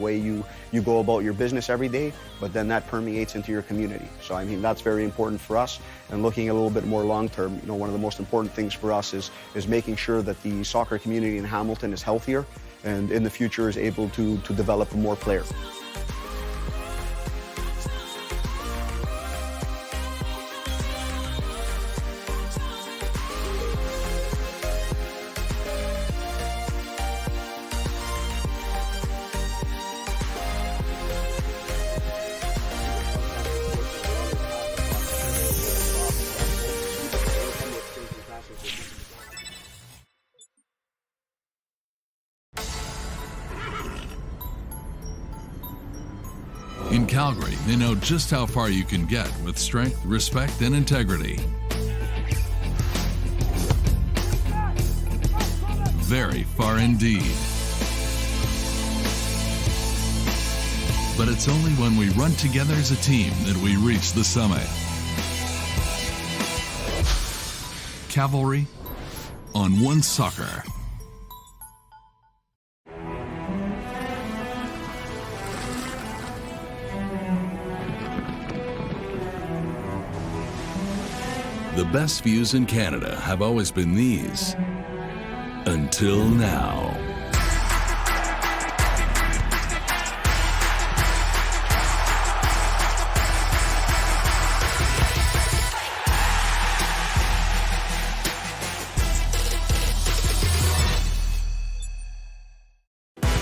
way you go about your business every day, but then that permeates into your community. So I mean, that's very important for us. And looking a little bit more long term, you know, one of the most important things for us is making sure that the soccer community in Hamilton is healthier and in the future is able to develop more players. In Calgary, they know just how far you can get with strength, respect, and integrity. Very far indeed. But it's only when we run together as a team that we reach the summit. Cavalry on One Soccer. The best views in Canada have always been these, until now.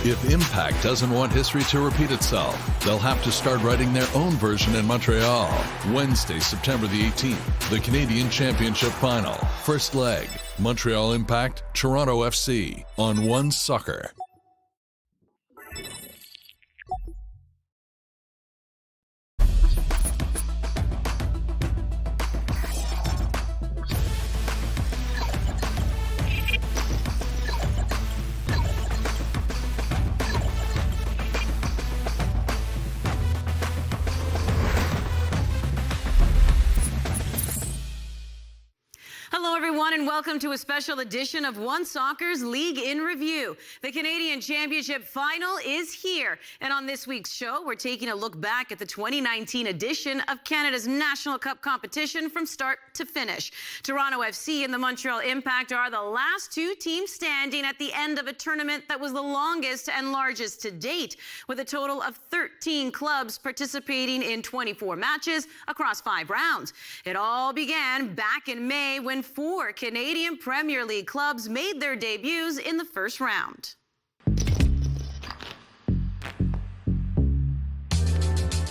If Impact doesn't want history to repeat itself, they'll have to start writing their own version in Montreal. Wednesday, September the 18th, the Canadian Championship Final. First leg, Montreal Impact, Toronto FC on One Soccer. Hello, everyone, and welcome to a special edition of One Soccer's League in Review. The Canadian Championship Final is here. And on this week's show, we're taking a look back at the 2019 edition of Canada's National Cup competition from start to finish. Toronto FC and the Montreal Impact are the last two teams standing at the end of a tournament that was the longest and largest to date, with a total of 13 clubs participating in 24 matches across 5 rounds. It all began back in May when 4 Canadian Premier League clubs made their debuts in the first round.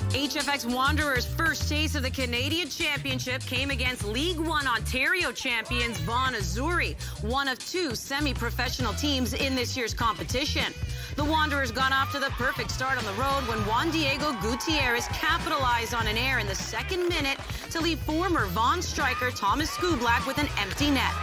HFX Wanderers' first taste of the Canadian Championship came against League One Ontario champions Vaughan Azzurri, one of 2 semi-professional teams in this year's competition. The Wanderers got off to the perfect start on the road when Juan Diego Gutierrez capitalized on an error in the 2nd minute to leave former Vaughan striker Thomas Skublak with an empty net.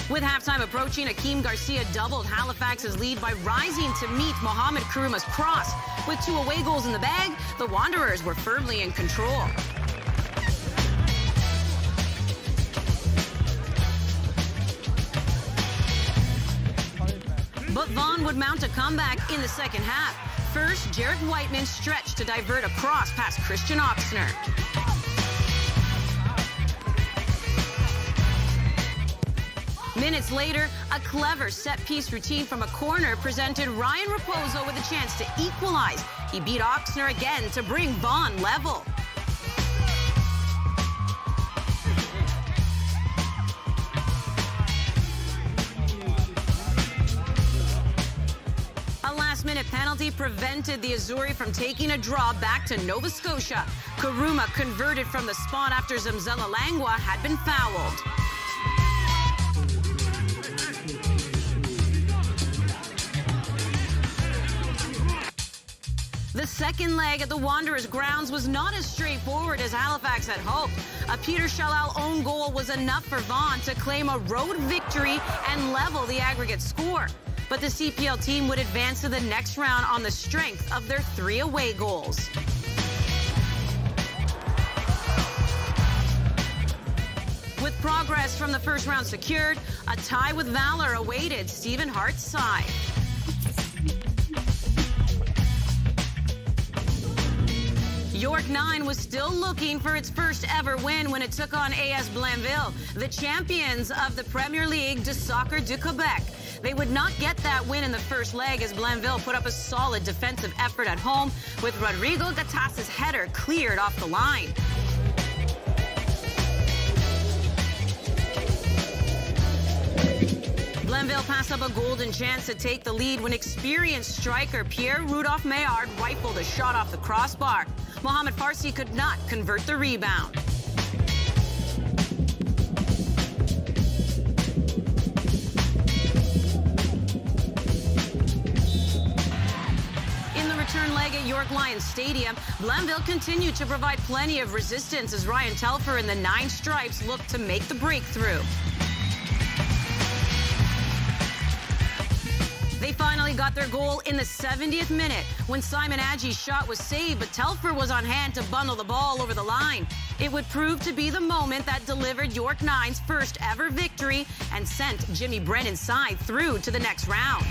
With halftime approaching, Akeem Garcia doubled Halifax's lead by rising to meet Mohamed Karuma's cross. With 2 away goals in the bag, the Wanderers were firmly in control. But Vaughan would mount a comeback in the second half. First, Jarek Whiteman stretched to divert a cross past Christian Oxner. Minutes later, a clever set-piece routine from a corner presented Ryan Raposo with a chance to equalize. He beat Oxner again to bring Vaughan level. A last-minute penalty prevented the Azzurri from taking a draw back to Nova Scotia. Karuma converted from the spot after Zamzela Langwa had been fouled. The second leg at the Wanderers' grounds was not as straightforward as Halifax had hoped. A Peter Shalal own goal was enough for Vaughan to claim a road victory and level the aggregate score. But the CPL team would advance to the next round on the strength of their 3 away goals. With progress from the first round secured, a tie with Valor awaited Stephen Hart's side. York 9 was still looking for its first ever win when it took on AS Blainville, the champions of the Premier League de Soccer du Quebec. They would not get that win in the first leg as Blainville put up a solid defensive effort at home with Rodrigo Gatas's header cleared off the line. Blainville passed up a golden chance to take the lead when experienced striker Pierre-Rudolph Maillard rifled a shot off the crossbar. Mohamed Farsi could not convert the rebound. In the return leg at York Lions Stadium, Blainville continued to provide plenty of resistance as Ryan Telfer and the Nine Stripes looked to make the breakthrough. They finally got their goal in the 70th minute when Simon Adjie's shot was saved, but Telfer was on hand to bundle the ball over the line. It would prove to be the moment that delivered York 9's first ever victory and sent Jimmy Brennan's side through to the next round.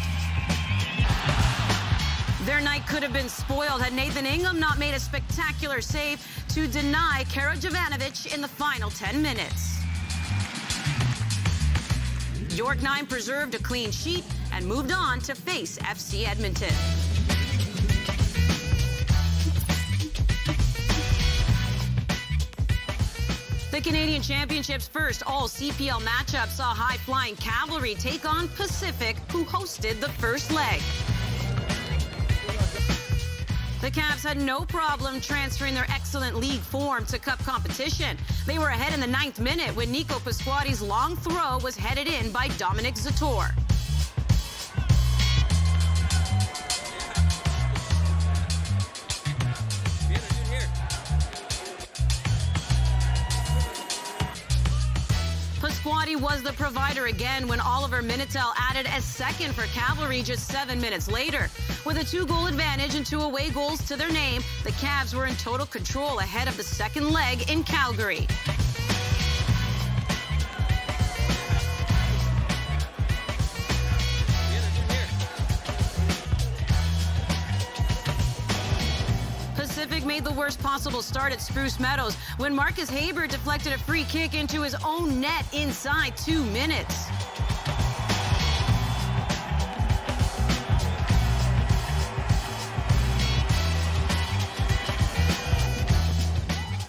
Their night could have been spoiled had Nathan Ingham not made a spectacular save to deny Kara Jovanovic in the final 10 minutes. York 9 preserved a clean sheet and moved on to face FC Edmonton. The Canadian Championship's first all-CPL matchup saw high-flying Cavalry take on Pacific, who hosted the first leg. The Cavs had no problem transferring their excellent league form to cup competition. They were ahead in the 9th minute when Nico Pasquotti's long throw was headed in by Dominic Zator. Pasquotti was the provider again when Oliver Minitel added a second for Cavalry just 7 minutes later. With a 2-goal advantage and 2 away goals to their name, the Cavs were in total control ahead of the second leg in Calgary. Pacific made the worst possible start at Spruce Meadows when Marcus Haber deflected a free kick into his own net inside 2 minutes.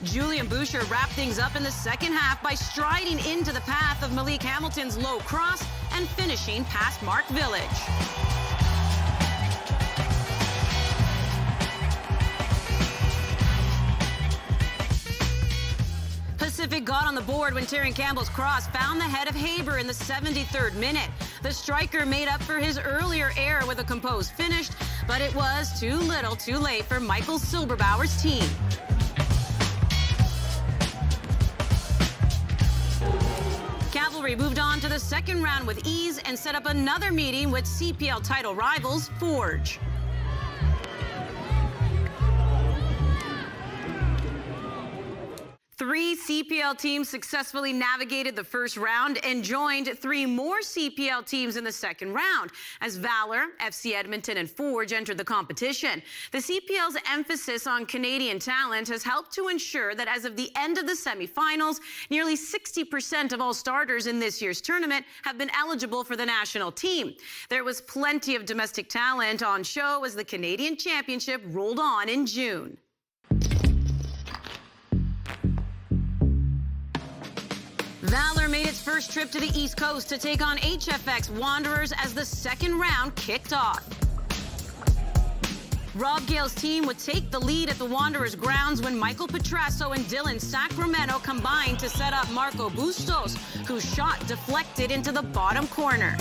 Julian Boucher wrapped things up in the second half by striding into the path of Malik Hamilton's low cross and finishing past Mark Village. Pacific got on the board when Terry Campbell's cross found the head of Haber in the 73rd minute. The striker made up for his earlier error with a composed finish, but it was too little too late for Michael Silberbauer's team. Cavalry moved on to the second round with ease and set up another meeting with CPL title rivals Forge. Three CPL teams successfully navigated the first round and joined 3 more CPL teams in the second round as Valor, FC Edmonton, and Forge entered the competition. The CPL's emphasis on Canadian talent has helped to ensure that as of the end of the semifinals, nearly 60% of all starters in this year's tournament have been eligible for the national team. There was plenty of domestic talent on show as the Canadian Championship rolled on in June. Valor made its first trip to the East Coast to take on HFX Wanderers as the second round kicked off. Rob Gale's team would take the lead at the Wanderers grounds when Michael Petrasso and Dylan Sacramento combined to set up Marco Bustos, whose shot deflected into the bottom corner.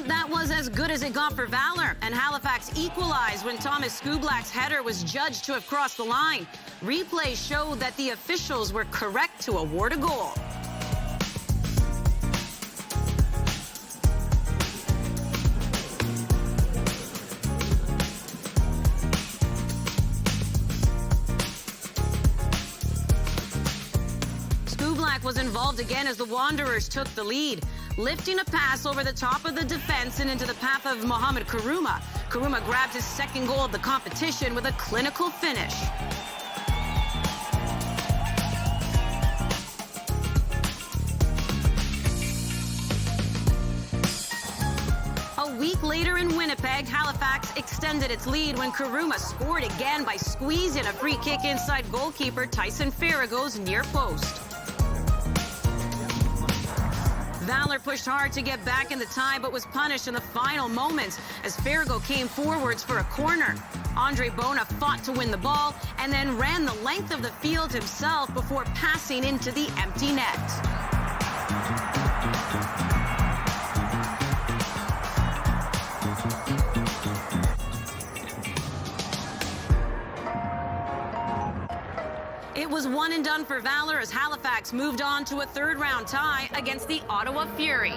That was as good as it got for Valor, and Halifax equalized when Thomas Skublak's header was judged to have crossed the line. Replay showed that the officials were correct to award a goal. Black was involved again as the Wanderers took the lead, lifting a pass over the top of the defense and into the path of Mohamed Kourouma. Kourouma grabbed his second goal of the competition with a clinical finish. A week later in Winnipeg, Halifax extended its lead when Kourouma scored again by squeezing a free kick inside goalkeeper Tyson Farrago's near post. Valor pushed hard to get back in the tie, but was punished in the final moments as Farrago came forwards for a corner. Andre Bona fought to win the ball and then ran the length of the field himself before passing into the empty net. It was one and done for Valor as Halifax moved on to a third-round tie against the Ottawa Fury.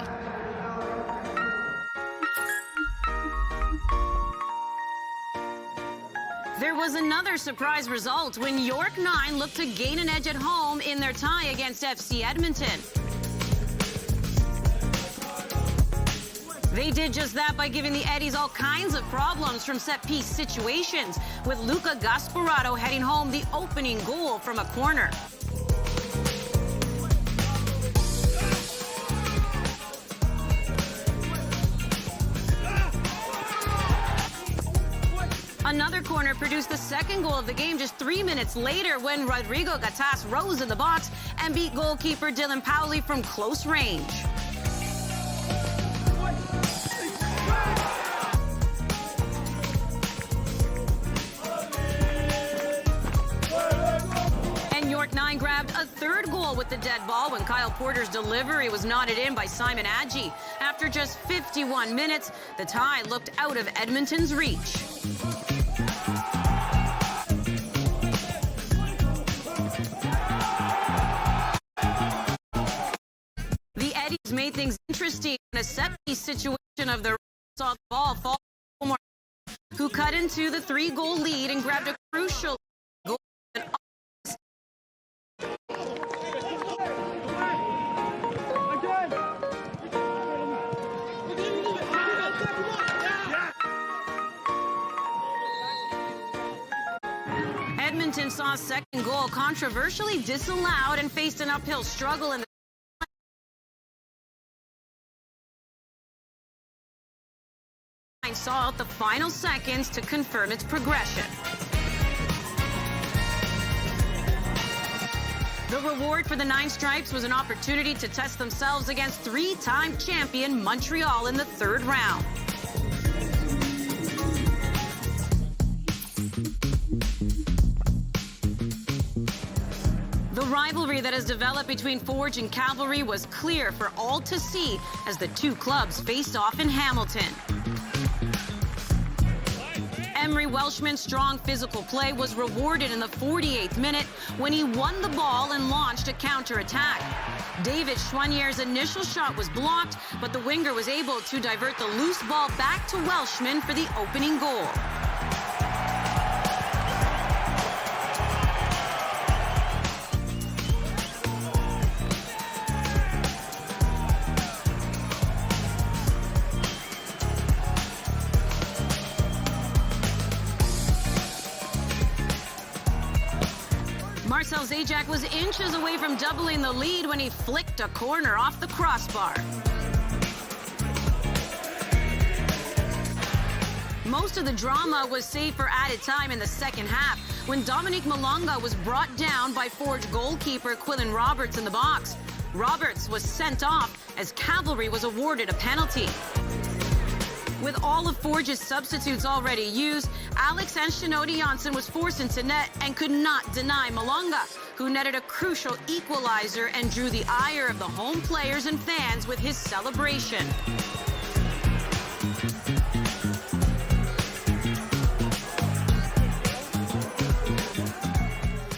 There was another surprise result when York 9 looked to gain an edge at home in their tie against FC Edmonton. They did just that by giving the Eddies all kinds of problems from set-piece situations, with Luca Gasparato heading home the opening goal from a corner. Another corner produced the second goal of the game just 3 minutes later when Rodrigo Gattas rose in the box and beat goalkeeper Dylan Powley from close range. York 9 grabbed a third goal with the dead ball when Kyle Porter's delivery was knotted in by Simon Adjei. After just 51 minutes, the tie looked out of Edmonton's reach. The Eddies made things interesting in a set-piece situation of the saw the ball fall, who cut into the 3-goal lead and grabbed a crucial goal. Edmonton saw a second goal controversially disallowed and faced an uphill struggle in the saw out the final seconds to confirm its progression. The reward for the Nine Stripes was an opportunity to test themselves against three-time champion Montreal in the third round. The rivalry that has developed between Forge and Cavalry was clear for all to see as the two clubs faced off in Hamilton. Emery Welshman's strong physical play was rewarded in the 48th minute when he won the ball and launched a counter-attack. David Choinier's initial shot was blocked, but the winger was able to divert the loose ball back to Welshman for the opening goal. Marcel Zajac was inches away from doubling the lead when he flicked a corner off the crossbar. Most of the drama was saved for added time in the second half when Dominique Malonga was brought down by Forge goalkeeper Quillen Roberts in the box. Roberts was sent off as Cavalry was awarded a penalty. With all of Forge's substitutes already used, Alex Anshinotti Janssen was forced into net and could not deny Malonga, who netted a crucial equalizer and drew the ire of the home players and fans with his celebration.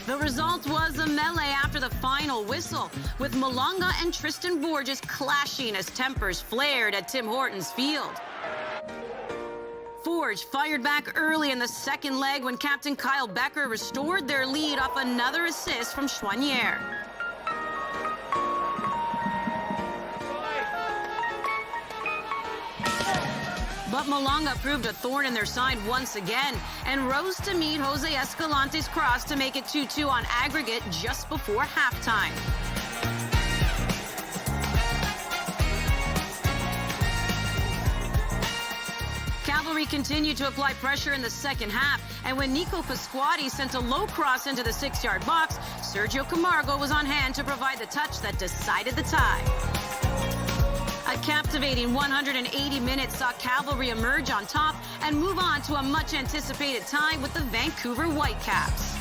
The result was a melee after the final whistle, with Malonga and Tristan Borges clashing as tempers flared at Tim Hortons Field. Forge fired back early in the second leg when captain Kyle Becker restored their lead off another assist from Choinière. But Malanga proved a thorn in their side once again and rose to meet Jose Escalante's cross to make it 2-2 on aggregate just before halftime. Cavalry continued to apply pressure in the second half, and when Nico Pasquati sent a low cross into the 6-yard box, Sergio Camargo was on hand to provide the touch that decided the tie. A captivating 180 minutes saw Cavalry emerge on top and move on to a much-anticipated tie with the Vancouver Whitecaps.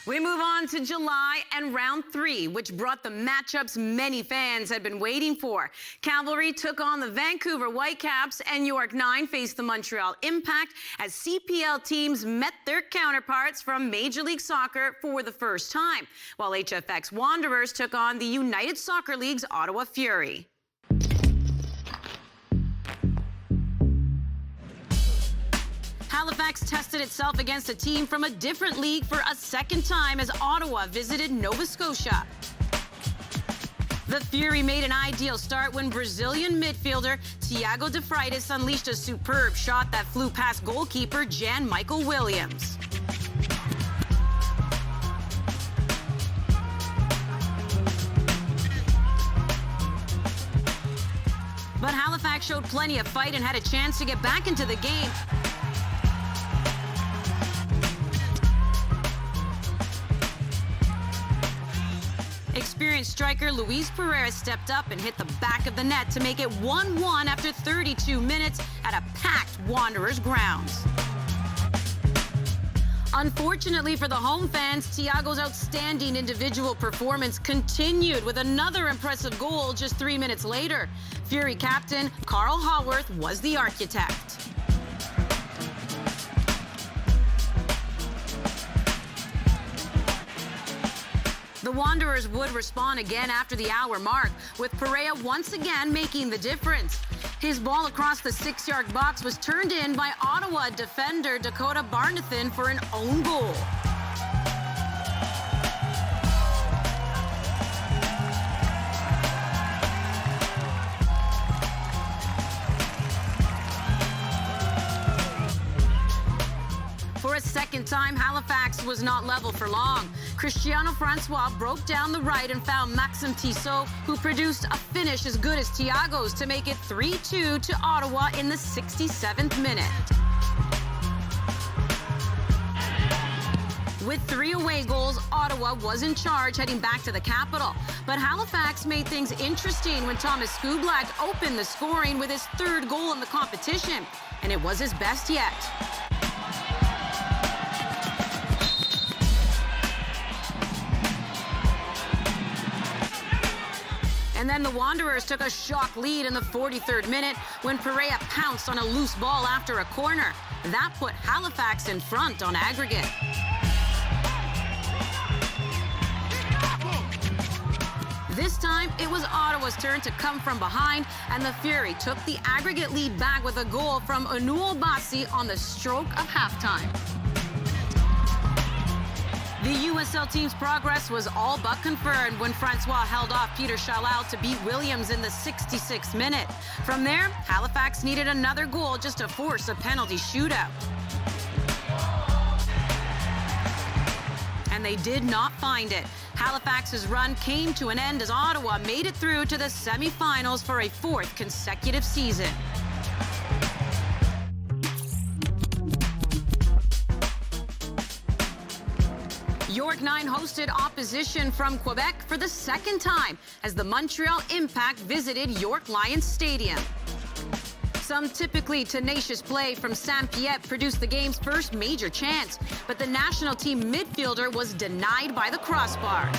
We move on to July and round 3, which brought the matchups many fans had been waiting for. Cavalry took on the Vancouver Whitecaps, and York 9 faced the Montreal Impact as CPL teams met their counterparts from Major League Soccer for the first time, while HFX Wanderers took on the United Soccer League's Ottawa Fury. Halifax tested itself against a team from a different league for a second time as Ottawa visited Nova Scotia. The Fury made an ideal start when Brazilian midfielder Thiago de Freitas unleashed a superb shot that flew past goalkeeper Jan Michael Williams. But Halifax showed plenty of fight and had a chance to get back into the game. Experienced striker Luis Pereira stepped up and hit the back of the net to make it 1-1 after 32 minutes at a packed Wanderers grounds. Unfortunately for the home fans, Thiago's outstanding individual performance continued with another impressive goal just 3 minutes later. Fury captain Carl Haworth was the architect. The Wanderers would respond again after the hour mark, with Pereira once again making the difference. His ball across the 6-yard box was turned in by Ottawa defender Dakota Barnathan for an own goal. For a second time, Halifax was not level for long. Cristiano Francois broke down the right and found Maxime Tissot, who produced a finish as good as Thiago's to make it 3-2 to Ottawa in the 67th minute. With 3 away goals, Ottawa was in charge heading back to the capital. But Halifax made things interesting when Thomas Skublat opened the scoring with his 3rd goal in the competition, and it was his best yet. And then the Wanderers took a shock lead in the 43rd minute when Pereira pounced on a loose ball after a corner. That put Halifax in front on aggregate. This time, it was Ottawa's turn to come from behind, and the Fury took the aggregate lead back with a goal from Onuo Bassi on the stroke of halftime. The USL team's progress was all but confirmed when Francois held off Peter Chalal to beat Williams in the 66th minute. From there, Halifax needed another goal just to force a penalty shootout. And they did not find it. Halifax's run came to an end as Ottawa made it through to the semifinals for a 4th consecutive season. York 9 hosted opposition from Quebec for the 2nd time as the Montreal Impact visited York Lions Stadium. Some typically tenacious play from Saint-Pierre produced the game's first major chance, but the national team midfielder was denied by the crossbar.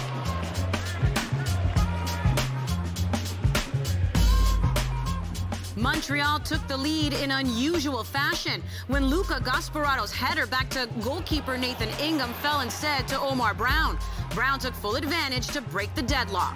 Montreal took the lead in unusual fashion when Luca Gasparado's header back to goalkeeper Nathan Ingham fell instead to Omar Brown. Brown took full advantage to break the deadlock.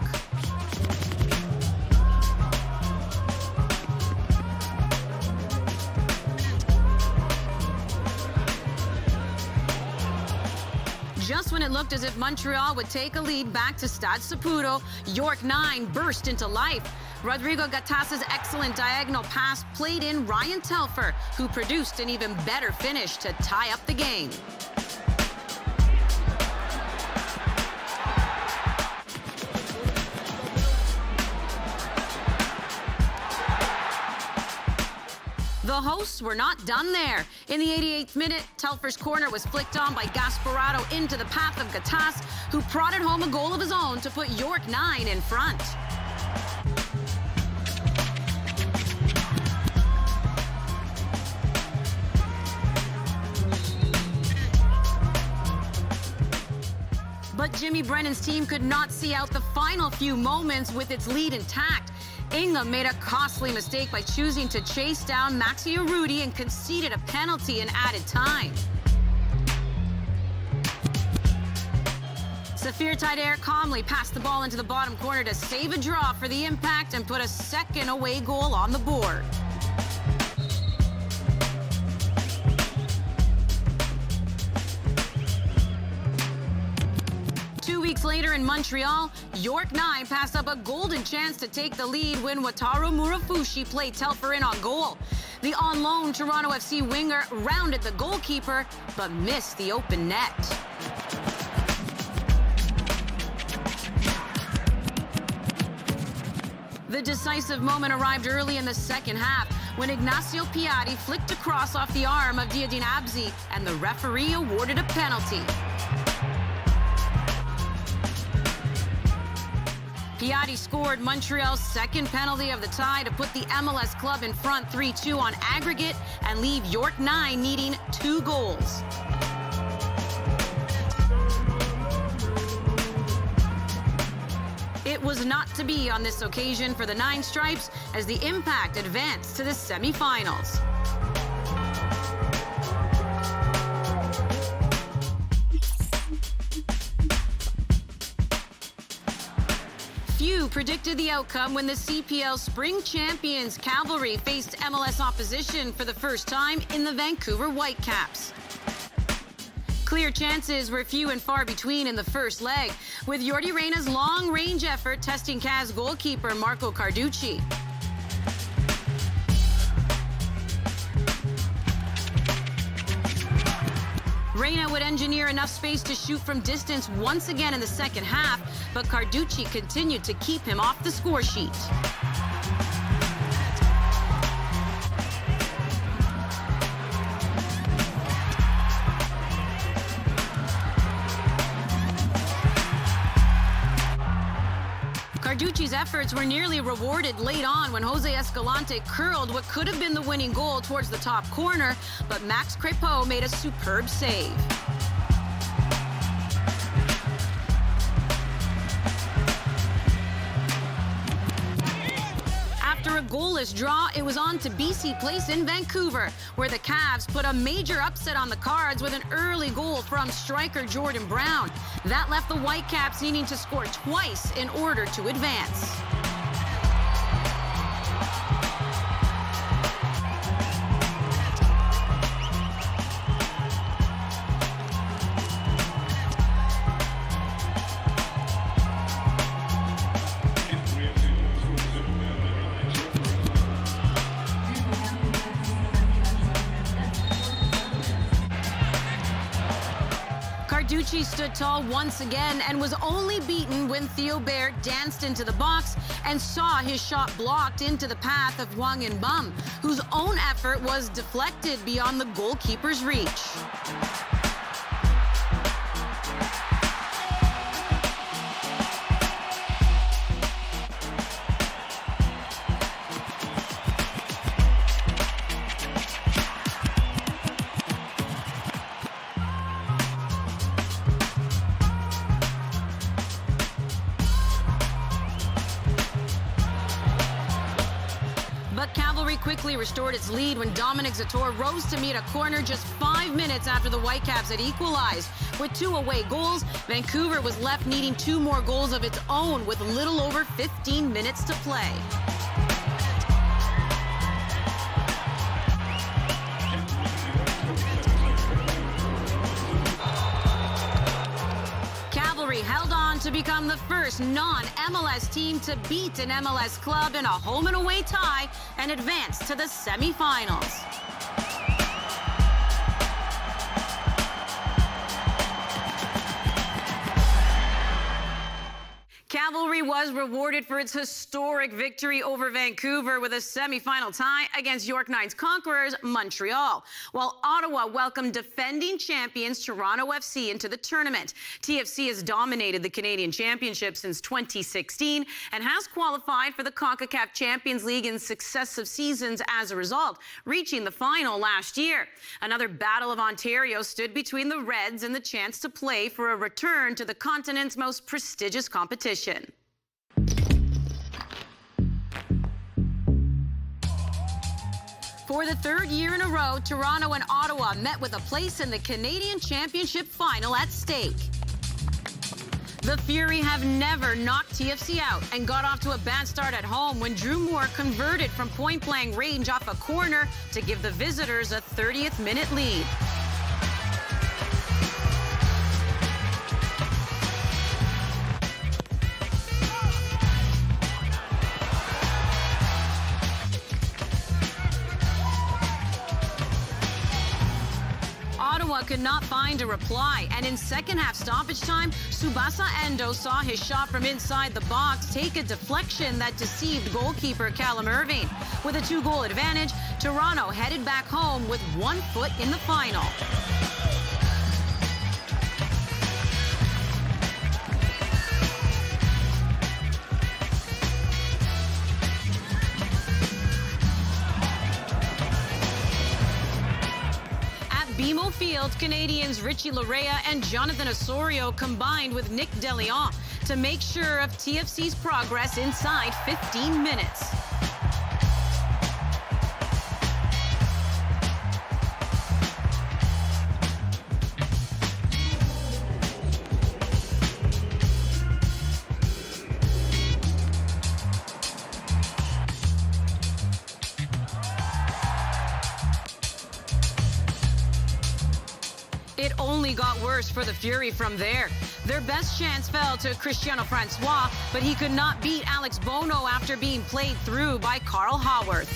Just when it looked as if Montreal would take a lead back to Stade Saputo, York 9 burst into life. Rodrigo Gattas's excellent diagonal pass played in Ryan Telfer, who produced an even better finish to tie up the game. The hosts were not done there. In the 88th minute, Telfer's corner was flicked on by Gasparotto into the path of Gattas, who prodded home a goal of his own to put York 9 in front. But Jimmy Brennan's team could not see out the final few moments with its lead intact. Ingham made a costly mistake by choosing to chase down Maxi Urruti and conceded a penalty in added time. Safir Taider calmly passed the ball into the bottom corner to save a draw for the Impact and put a second away goal on the board. Later in Montreal, York 9 passed up a golden chance to take the lead when Wataru Murafushi played Telfer in on goal. The on-loan Toronto FC winger rounded the goalkeeper, but missed the open net. The decisive moment arrived early in the second half when Ignacio Piatti flicked a cross off the arm of Diadine Abzi, and the referee awarded a penalty. Piatti scored Montreal's second penalty of the tie to put the MLS club in front 3-2 on aggregate and leave York 9 needing 2 goals. It was not to be on this occasion for the Nine Stripes as the Impact advanced to the semifinals. Few predicted the outcome when the CPL Spring Champions Cavalry faced MLS opposition for the first time in the Vancouver Whitecaps. Clear chances were few and far between in the first leg, with Yordi Reyna's long-range effort testing Cavs goalkeeper Marco Carducci. Reyna would engineer enough space to shoot from distance once again in the second half, but Carducci continued to keep him off the score sheet. Carducci's efforts were nearly rewarded late on when Jose Escalante curled what could have been the winning goal towards the top corner, but Max Crepeau made a superb save. After a goalless draw, it was on to BC Place in Vancouver, where the Cavs put a major upset on the cards with an early goal from striker Jordan Brown. That left the Whitecaps needing to score twice in order to advance. Carducci stood tall once again and was only beaten when Theo Baird danced into the box and saw his shot blocked into the path of Hwang In-bum, whose own effort was deflected beyond the goalkeeper's reach. But Cavalry quickly restored its lead when Dominic Zator rose to meet a corner just 5 minutes after the Whitecaps had equalized. With 2 away goals, Vancouver was left needing 2 more goals of its own with little over 15 minutes to play. Cavalry held on to to become the first non-MLS team to beat an MLS club in a home and away tie and advance to the semifinals. Cavalry was rewarded for its historic victory over Vancouver with a semifinal tie against York Nine's conquerors, Montreal, while Ottawa welcomed defending champions Toronto FC into the tournament. TFC has dominated the Canadian Championship since 2016 and has qualified for the CONCACAF Champions League in successive seasons as a result, reaching the final last year. Another Battle of Ontario stood between the Reds and the chance to play for a return to the continent's most prestigious competition. For the third year in a row, Toronto and Ottawa met with a place in the Canadian Championship final at stake. The Fury have never knocked TFC out and got off to a bad start at home when Drew Moore converted from point-blank range off a corner to give the visitors a 30th minute lead. Ottawa could not find a reply, and in second-half stoppage time, Tsubasa Endo saw his shot from inside the box take a deflection that deceived goalkeeper Callum Irving. With a 2-goal advantage, Toronto headed back home with 1 foot in the final. BMO Field, Canadians Richie Larea and Jonathan Osorio combined with Nick DeLeon to make sure of TFC's progress inside 15 minutes. It only got worse for the Fury from there. Their best chance fell to Cristiano Francois, but he could not beat Alex Bono after being played through by Carl Haworth.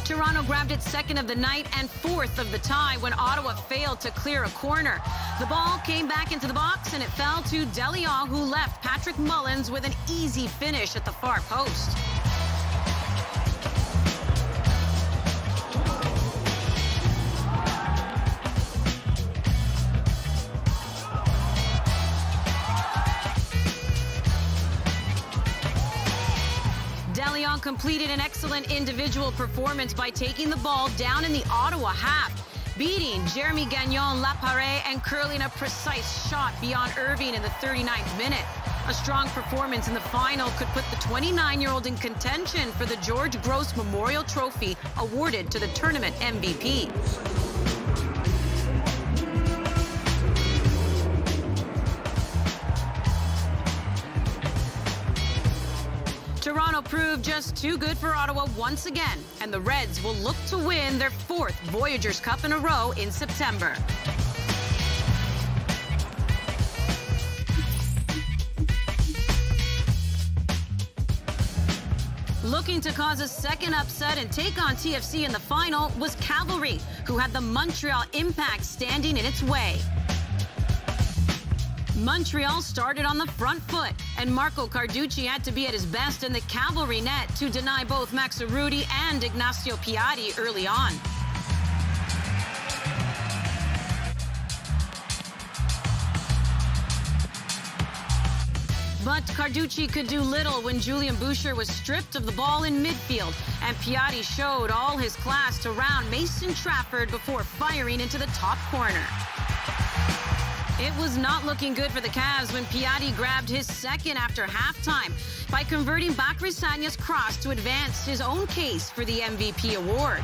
Toronto grabbed its second of the night and fourth of the tie when Ottawa failed to clear a corner. The ball came back into the box and it fell to DeLeon, who left Patrick Mullins with an easy finish at the far post. DeLeon completed an excellent individual performance by taking the ball down in the Ottawa half, beating Jeremy Gagnon, Laparé, and curling a precise shot beyond Irving in the 39th minute. A strong performance in the final could put the 29-year-old in contention for the George Gross Memorial Trophy awarded to the tournament MVP. Toronto proved just too good for Ottawa once again, and the Reds will look to win their 4th Voyageurs Cup in a row in September. Looking to cause a second upset and take on TFC in the final was Cavalry, who had the Montreal Impact standing in its way. Montreal started on the front foot, and Marco Carducci had to be at his best in the Cavalry net to deny both Max Arudi and Ignacio Piatti early on. But Carducci could do little when Julian Boucher was stripped of the ball in midfield, and Piatti showed all his class to round Mason Trafford before firing into the top corner. It was not looking good for the Cavs when Piatti grabbed his second after halftime by converting Bakary Sagna's cross to advance his own case for the MVP award.